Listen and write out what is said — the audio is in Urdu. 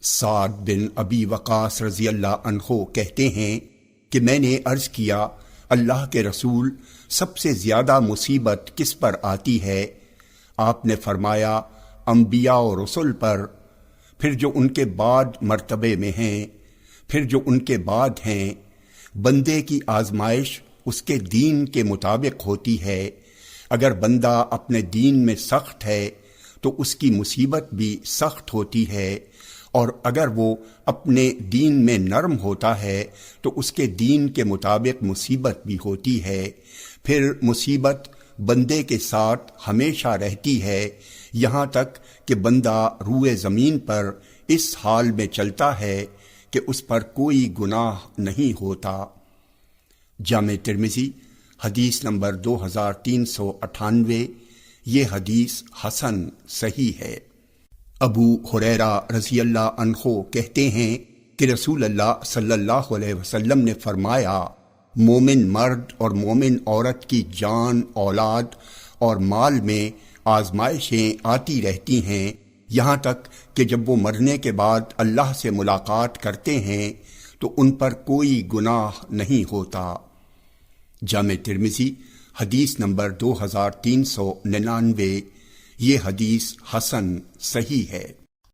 سعد بن ابی وقاص رضی اللہ عنہ کہتے ہیں کہ میں نے عرض کیا، اللہ کے رسول، سب سے زیادہ مصیبت کس پر آتی ہے؟ آپ نے فرمایا، انبیاء و رسل پر، پھر جو ان کے بعد مرتبے میں ہیں، پھر جو ان کے بعد ہیں۔ بندے کی آزمائش اس کے دین کے مطابق ہوتی ہے۔ اگر بندہ اپنے دین میں سخت ہے تو اس کی مصیبت بھی سخت ہوتی ہے، اور اگر وہ اپنے دین میں نرم ہوتا ہے تو اس کے دین کے مطابق مصیبت بھی ہوتی ہے۔ پھر مصیبت بندے کے ساتھ ہمیشہ رہتی ہے، یہاں تک کہ بندہ روئے زمین پر اس حال میں چلتا ہے کہ اس پر کوئی گناہ نہیں ہوتا۔ جامع ترمذی حدیث نمبر 2398۔ یہ حدیث حسن صحیح ہے۔ ابو ہریرہ رضی اللہ عنہ کہتے ہیں کہ رسول اللہ صلی اللہ علیہ وسلم نے فرمایا، مومن مرد اور مومن عورت کی جان، اولاد اور مال میں آزمائشیں آتی رہتی ہیں، یہاں تک کہ جب وہ مرنے کے بعد اللہ سے ملاقات کرتے ہیں تو ان پر کوئی گناہ نہیں ہوتا۔ جامع ترمذی حدیث نمبر 2399۔ یہ حدیث حسن صحیح ہے۔